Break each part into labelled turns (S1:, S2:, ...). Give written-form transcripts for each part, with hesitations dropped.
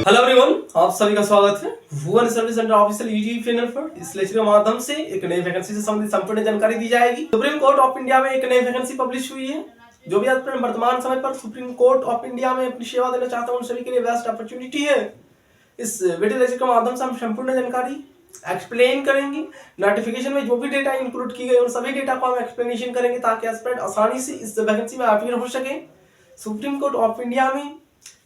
S1: Hello everyone, आप सभी का स्वागत है Bhuvan service centre official YouTube channel पर। इस लेक्चर के माध्यम से एक नई वैकेंसी से संबंधित संपूर्ण जानकारी दी जाएगी। सुप्रीम कोर्ट ऑफ इंडिया में एक नई वैकेंसी पब्लिश हुई है। जो भी एस्पिरेंट वर्तमान समय पर सुप्रीम कोर्ट ऑफ इंडिया में अपनी सेवा देना चाहते हैं उन सभी के लिए बेस्ट अपॉर्चुनिटी है। इस वीडियो लेक्चर के माध्यम से हम संपूर्ण जानकारी एक्सप्लेन करेंगे। नोटिफिकेशन में जो भी डेटा इंक्लूड की गई उन सभी डेटा को हम एक्सप्लेनेशन करेंगे ताकि एस्पिरेंट आसानी से इस वैकेंसी में अपीयर हो सके। सुप्रीम कोर्ट ऑफ इंडिया में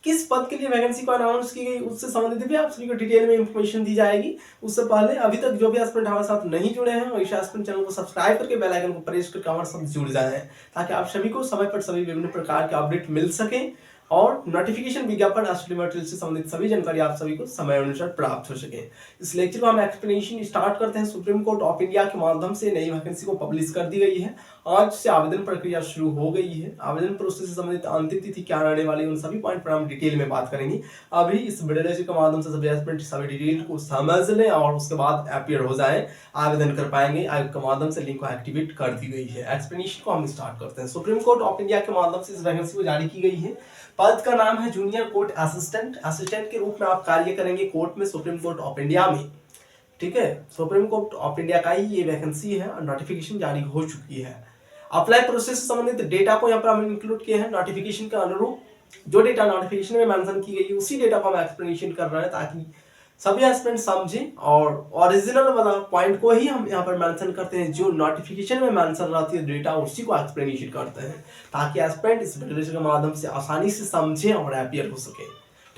S1: किस पद के लिए वैकेंसी को अनाउंस की गई उससे संबंधित भी आप सभी को डिटेल में इंफॉर्मेशन दी जाएगी। उससे पहले अभी तक जो भी एस्पिरेंट हमारे साथ नहीं जुड़े हैं वैसे एस्पिरेंट चैनल को सब्सक्राइब करके बेल आइकन को प्रेस करके हमारे साथ जुड़ जाएं ताकि आप सभी को समय पर सभी विभिन्न प्रकार के अपडेट मिल सके और नोटिफिकेशन विज्ञापन मटेरियल से संबंधित सभी जानकारी आप सभी को समय अनुसार प्राप्त हो सके। इस लेक्चर को हम एक्सप्लेनेशन स्टार्ट करते हैं। सुप्रीम कोर्ट ऑफ इंडिया के माध्यम से नई वैकेंसी को पब्लिश कर दी गई है। आज से आवेदन प्रक्रिया शुरू हो गई है। आवेदन प्रोसेस से संबंधित अंतिम तिथि क्या रहने वाली है उन सभी पॉइंट पर हम डिटेल में बात करेंगे। अभी इस वीडियो लेक्चर के माध्यम से सभी एस्पिरेंट सभी डिटेल को समझ लें और उसके बाद अपीयर हो जाए, आवेदन कर पाएंगे। आयोग के माध्यम से लिंक को एक्टिवेट कर दी गई है। एक्सप्लेनेशन को हम स्टार्ट करते हैं। सुप्रीम कोर्ट ऑफ इंडिया के माध्यम से इस वैकेंसी को जारी की गई है। पद का नाम है जूनियर कोर्ट असिस्टेंट के रूप में आप कार्य करेंगे कोर्ट में, सुप्रीम कोर्ट ऑफ इंडिया में। ठीक है, सुप्रीम कोर्ट ऑफ इंडिया का ही ये वैकेंसी है और नोटिफिकेशन जारी हो चुकी है। अप्लाई प्रोसेस से संबंधित डेटा को यहाँ पर हम इंक्लूड किए हैं। नोटिफिकेशन के अनुरूप जो डेटा नोटिफिकेशन में मेंशन की गई उसी डेटा को हम एक्सप्लेनेशन कर रहे हैं ताकि सभी एस्पिरेंट समझें और ओरिजिनल वाला पॉइंट को ही हम यहाँ पर मेंशन करते हैं। जो नोटिफिकेशन में मेंशन रहती है डेटा उसी को एक्सप्लेनेशन करते हैं ताकि एस्पिरेंट इस वीडियो के माध्यम से आसानी से समझें और अपीयर हो सके।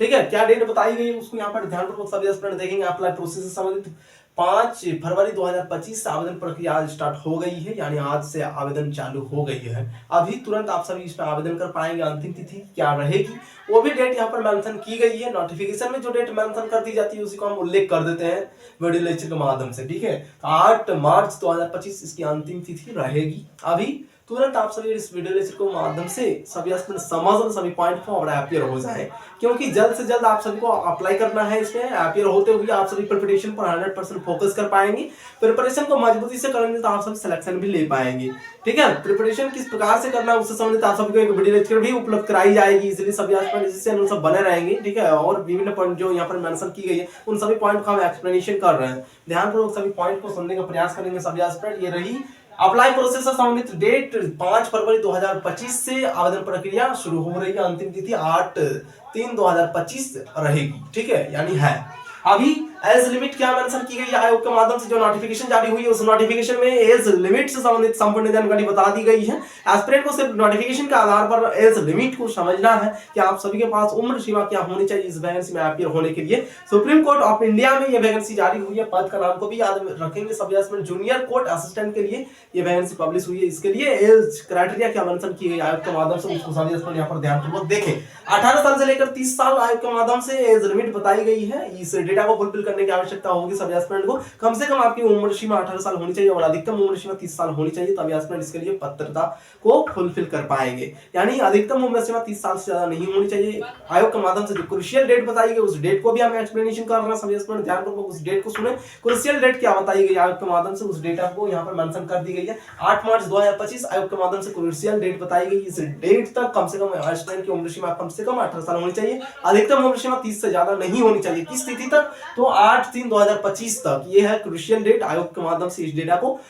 S1: ठीक है, क्या डेट बताई गई उसको यहाँ पर ध्यानपूर्वक सभी एस्पिरेंट देखेंगे। अप्लाई प्रोसेस से संबंधित 5 फरवरी 2025 से आवेदन प्रक्रिया आज स्टार्ट हो गई है, यानी आज से आवेदन चालू हो गई है। अभी तुरंत आप सभी इस पर आवेदन कर पाएंगे। अंतिम तिथि क्या रहेगी वो भी डेट यहाँ पर मेंशन की गई है। नोटिफिकेशन में जो डेट मेंशन कर दी जाती है उसी को हम उल्लेख कर देते हैं वीडियो लेक्चर के माध्यम से। ठीक है, 8 मार्च 2025 इसकी अंतिम तिथि रहेगी। अभी तुरंत आप सभी इस वीडियो लेक्चर को माध्यम से सभी समझ और सभी पॉइंट को और अपीयर हो जाए, क्योंकि जल्द से जल्द आप सभी को अप्लाई करना है। इसमें अपीयर होते हुए आप सभी प्रिपरेशन पर 100% फोकस कर पाएंगे। प्रिपरेशन को मजबूती से करेंगे तो आप सभी सिलेक्शन भी ले पाएंगे। ठीक है, प्रिपरेशन किस प्रकार से करना है उससे संबंधित आप सभी को एक वीडियो लेक्चर भी उपलब्ध कराई जाएगी। इसलिए सभी एस्पिरेंट इस चैनल से बने रहेंगे। ठीक है, और विभिन्न पॉइंट जो यहाँ पर मेंशन की गई है उन सभी पॉइंट का हम एक्सप्लेनेशन कर रहे हैं। ध्यानपूर्वक सभी पॉइंट को सुनने का प्रयास करेंगे सभी एस्पिरेंट। ये रही अप्लाई प्रोसेस से संबंधित डेट 5 फरवरी 2025 से आवेदन प्रक्रिया शुरू हो रही है। अंतिम तिथि 8/3/2025 रहेगी। ठीक है, यानी है। अभी एज लिमिट क्या मेंशन की गई है आयोग के माध्यम से जो नोटिफिकेशन जारी हुई है उस नोटिफिकेशन में एज लिमिट से संबंधित संपूर्ण जानकारी बता दी गई है। एस्पिरेंट को सिर्फ नोटिफिकेशन के आधार पर एज लिमिट को समझना है कि आप सभी के पास उम्र सीमा क्या होनी चाहिए इस वैकेंसी में अपीयर होने के लिए। सुप्रीम कोर्ट ऑफ इंडिया में ये वैकेंसी जारी हुई है। पद का नाम को भी याद रखेंगे सभी एस्पिरेंट। जूनियर कोर्ट असिस्टेंट के लिए ये वैकेंसी पब्लिश हुई है। इसके लिए एज क्राइटेरिया क्या मेंशन की गई आयोग के माध्यम से उसको सभी एस्पिरेंट यहाँ पर ध्यानपूर्वक देखें। 18 साल से लेकर 30 साल आयोग के माध्यम से एज लिमिट बताई गई है। इस डेटा को फुलफिल करने की आवश्यकता होगी सभी एस्पिरेंट को। कम से कम आपकी उम्र सीमा 18 साल होनी चाहिए और अधिकतम उम्र सीमा 30 साल होनी चाहिए, तभी एस्पिरेंट इसके लिए पात्रता को फुलफिल कर पाएंगे। यानी अधिकतम उम्र सीमा 30 साल से ज्यादा नहीं होनी चाहिए। आयोग के माध्यम से जो क्रूशियल डेट बताई गई उस डेट को भी हम एक्सप्लेनेशन कर रहे हैं। सभी एस्पिरेंट ध्यानपूर्वक उस डेट को सुने। क्रूशियल डेट क्या बताई गई आयोग के माध्यम से उस डेटा को यहाँ पर मेंशन कर दी गई है। 8 मार्च 2025 आयोग के माध्यम से क्रूशियल डेट बताई गई। इस डेट तक कम से कम एस्पिरेंट की उम्र सीमा कम से कम 18 साल होनी चाहिए। अधिकतम उम्र सीमा 30 से ज्यादा नहीं होनी चाहिए। किस तिथि तक? तो 8/3/2025 तक। ये है क्रूशियल डेट। आयोग के माध्यम से इस डेटा को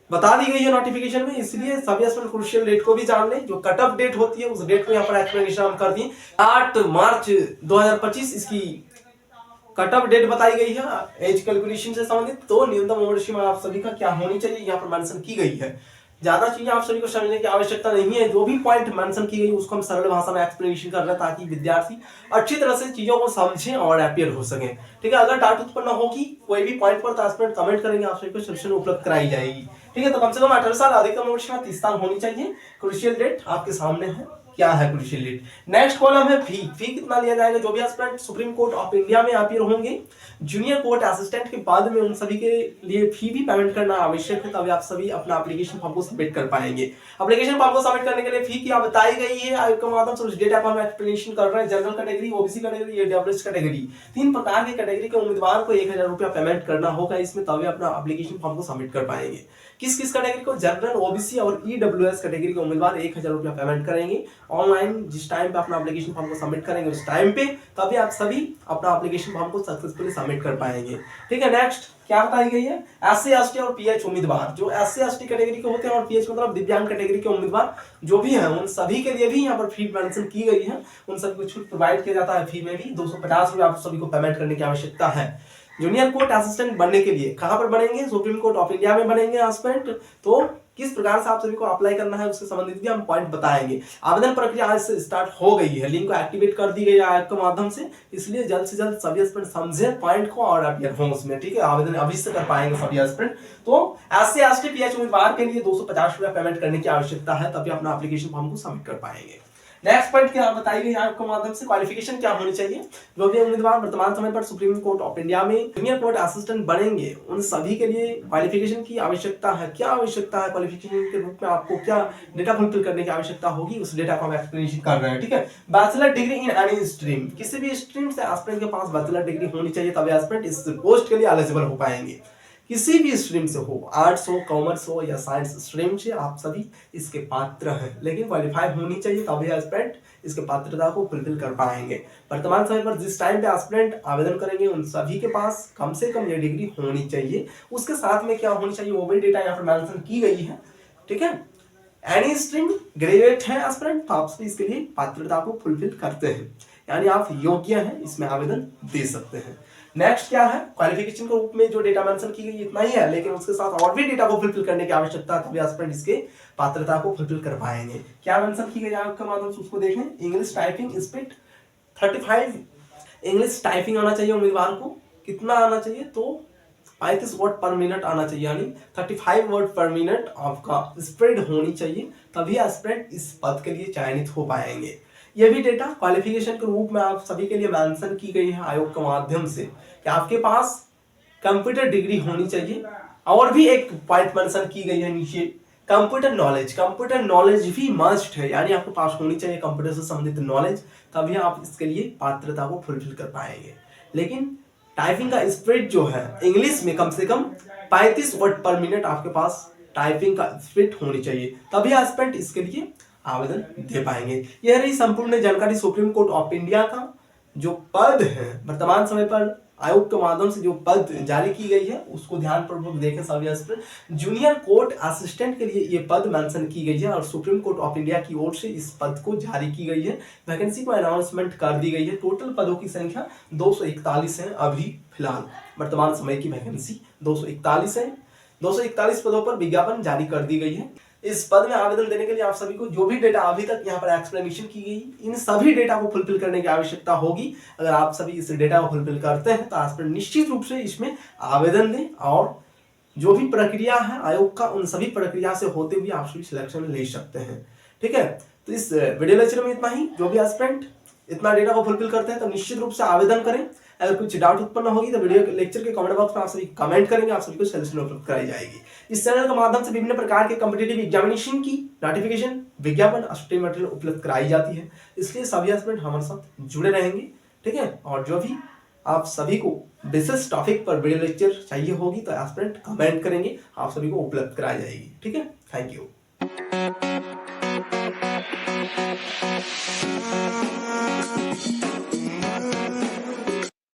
S1: बता दी गई है नोटिफिकेशन में, इसलिए सभी एस्पिरेंट क्रूशियल डेट को भी जान लें। जो कट ऑफ डेट होती है उस डेट को यहाँ पर एक्सप्लेनेशन हम कर दिए। 8 मार्च 2025 इसकी कट ऑफ डेट बताई गई है एज कैलकुलेशन से संबंधित। तो न्यूनतम उम्र सीमा आप सभी का क्या होनी चाहिए यहाँ पर मेंशन की गई है। ज्यादा चीजें आप सभी को समझने की आवश्यकता नहीं है। जो भी पॉइंट मेंशन की गई उसको हम सरल भाषा में एक्सप्लेनेशन कर रहे हैं ताकि विद्यार्थी अच्छी तरह से चीजों को समझें और अपीयर हो सके। ठीक है, अगर डाउट उत्पन्न होगी कोई भी पॉइंट पर तो एस्पिरेंट कमेंट करेंगे, आप सभी को सोल्यूशन उपलब्ध कराई जाएगी। ठीक है, तो कम से कम 18 साल, अधिकतम उम्र सीमा 30 साल होनी चाहिए। क्रूशियल डेट आपके सामने है। क्या है क्रूशियल डेट? नेक्स्ट कॉलम है फी। फी कितना लिया जाएगा? जो भी aspirant supreme court of India में अपीयर होंगे जूनियर कोर्ट असिस्टेंट के बाद में उन सभी के लिए फी भी पेमेंट करना आवश्यक है, तभी आप सभी अपना एप्लीकेशन फॉर्म को सबमिट कर पाएंगे। एप्लीकेशन फॉर्म को सबमिट करने के लिए फी क्या बताई गई है आयोग के माध्यम से उस डेटा को हम एक्सप्लेनेशन कर रहे हैं। General category, OBC category, EWS category, 3 प्रकार की कैटेगरी के उम्मीदवार को 1000 रुपया पेमेंट करना होगा इसमें, तभी अपना एप्लीकेशन फॉर्म को सबमिट कर पाएंगे। किस किस कैटेगरी को, जनरल, ओबीसी और ईडब्ल्यूएस कैटेगरी के उम्मीदवार 1000 रुपया पेमेंट करेंगे ऑनलाइन। जिस टाइम पे अपना एप्लीकेशन फॉर्म को सबमिट करेंगे उस टाइम पे, तभी आप सभी अपना एप्लीकेशन फॉर्म को सक्सेसफुली सबमिट कर पाएंगे। ठीक है, नेक्स्ट क्या बताई गई है, एससी एसटी और पीएच उम्मीदवार, जो एससी एसटी कैटेगरी के होते हैं और पीएच मतलब दिव्यांग कैटेगरी के उम्मीदवार जो भी हैं, उन सभी के लिए भी यहाँ पर फी मेंशन की गई है। उन सभी को छूट प्रोवाइड किया जाता है। फी में भी 250 रुपये आप सभी को पेमेंट करने की आवश्यकता है। जूनियर कोर्ट असिस्टेंट बनने के लिए कहां पर बनेंगे, सुप्रीम कोर्ट ऑफ इंडिया में बनेंगे एस्पिरेंट। तो किस प्रकार से आप सभी को अप्लाई करना है उससे संबंधित भी हम पॉइंट बताएंगे। आवेदन प्रक्रिया आज से स्टार्ट हो गई है, लिंक को एक्टिवेट कर दी गई है ऐप के माध्यम से, इसलिए जल्द से जल्द सभी एस्पिरेंट समझे पॉइंट को और अपीयर हों उसमें। ठीक है, आवेदन अभी से कर पाएंगे सभी एस्पिरेंट। तो एससी एसटी पीएच उम्मीदवार के लिए 250 रुपया पेमेंट करने की आवश्यकता है, तभी अपना एप्लीकेशन फॉर्म को सबमिट कर पाएंगे। नेक्स्ट पॉइंट क्या बताई गई आपको माध्यम से, क्वालिफिकेशन क्या होनी चाहिए। जो भी उम्मीदवार वर्तमान समय पर सुप्रीम कोर्ट ऑफ इंडिया में जूनियर कोर्ट असिस्टेंट बनेंगे उन सभी के लिए क्वालिफिकेशन की आवश्यकता है। क्या आवश्यकता है क्वालिफिकेशन के रूप में, आपको क्या डेटा फुलफिल करने की आवश्यकता होगी, उस डेटा को हम एक्सप्लेनेशन कर रहे हैं। ठीक है, bachelor degree in any stream, किसी भी स्ट्रीम से एस्पिरेंट के पास बैचलर डिग्री होनी चाहिए, तभी एस्पिरेंट इस पोस्ट के लिए एलिजिबल हो पाएंगे। किसी भी स्ट्रीम से हो, आर्ट्स हो, कॉमर्स हो या साइंस स्ट्रीम से, आप सभी इसके पात्र हैं, लेकिन क्वालिफाई होनी चाहिए, तभी एस्पिरेंट इसके पात्रता को फुलफिल कर पाएंगे। वर्तमान समय पर जिस टाइम पे एस्पिरेंट आवेदन करेंगे उन सभी के पास कम से कम ये डिग्री होनी चाहिए। उसके साथ में क्या होनी चाहिए वो भी डेटा यहाँ पर मेंशन की गई है। ठीक है, एनी स्ट्रीम ग्रेजुएट है एस्पिरेंट तो आप इसके लिए पात्रता को फुलफिल करते हैं, यानी आप योग्य हैं, इसमें आवेदन दे सकते हैं। नेक्स्ट क्या है, क्वालिफिकेशन के रूप में जो डेटा मेंशन की गई इतना ही है, लेकिन उसके साथ और भी डेटा को फुलफिल करने की आवश्यकता है, तभी एस्पिरेंट इसके पात्रता को फुलफिल कर पाएंगे। क्या मेंशन की गई आपके माध्यम से उसको देखें। English typing speed 35 English typing आना चाहिए उम्मीदवार को। कितना आना चाहिए, तो 35 वर्ड पर मिनट आना चाहिए, यानी 35 वर्ड पर मिनट आपका स्प्रेड होनी चाहिए, तभी एस्पिरेंट इस पद के लिए चयनित हो पाएंगे। ये भी डेटा क्वालिफिकेशन के रूप में आप सभी के लिए मेंशन की गई है आयोग के माध्यम से कि आपके पास कंप्यूटर डिग्री होनी चाहिए। और भी एक पॉइंट मेंशन की गई है नीचे, कंप्यूटर नॉलेज भी मस्ट है, यानी आपके पास होनी चाहिए कंप्यूटर से संबंधित नॉलेज, तभी आप इसके लिए पात्रता को फुलफिल कर पाएंगे। लेकिन टाइपिंग का स्पीड जो है इंग्लिश में कम से कम 35 वर्ड पर मिनट आपके पास टाइपिंग का स्पीड होनी चाहिए, तभी एस्पिरेंट इसके लिए आवेदन दे पाएंगे। यह रही संपूर्ण जानकारी सुप्रीम कोर्ट ऑफ इंडिया का जो पद है वर्तमान समय पर आयोग के माध्यम से जो पद जारी की गई है उसको ध्यानपूर्वक देखें सभी एस्पिरेंट। जूनियर कोर्ट असिस्टेंट के लिए ये पद मेंशन की गई है और सुप्रीम कोर्ट ऑफ इंडिया की ओर से इस पद को जारी की गई है। वैकेंसी को अनाउंसमेंट कर दी गई है। टोटल पदों की संख्या 241 है। अभी फिलहाल वर्तमान समय की वैकेंसी 241 है। 241 पदों पर विज्ञापन जारी कर दी गई है। इस पद में आवेदन देने के लिए आप सभी को जो भी डेटा अभी तक यहाँ पर एक्सप्लेनेशन की गई इन सभी डेटा को फुलफिल करने की आवश्यकता होगी। अगर आप सभी इस डेटा को फुलफिल करते हैं तो एस्पिरेंट निश्चित रूप से इसमें आवेदन दें और जो भी प्रक्रिया है आयोग का उन सभी प्रक्रिया से होते हुए आप सभी सिलेक्शन ले सकते हैं। ठीक है, तो इस वीडियो लेक्चर में इतना ही। जो भी एस्पिरेंट इतना डेटा को फुलफिल करते हैं तो निश्चित रूप से आवेदन करें। अगर कुछ डाउट उत्पन्न होगी तो वीडियो लेक्चर के कमेंट बॉक्स में आप सभी कमेंट करेंगे, आप सभी को सजेशन उपलब्ध कराई जाएगी। इस चैनल के माध्यम से विभिन्न प्रकार के कॉम्पिटिटिव एग्जामिनेशन की नोटिफिकेशन, विज्ञापन, स्टडी मटेरियल उपलब्ध कराई जाती है, इसलिए सभी एस्पिरेंट हमारे साथ जुड़े रहेंगे। ठीक है, और जो भी आप सभी को विशेष टॉपिक पर वीडियो लेक्चर चाहिए होगी तो एस्पिरेंट कमेंट करेंगे, आप सभी को उपलब्ध कराई जाएगी। ठीक है, थैंक यू।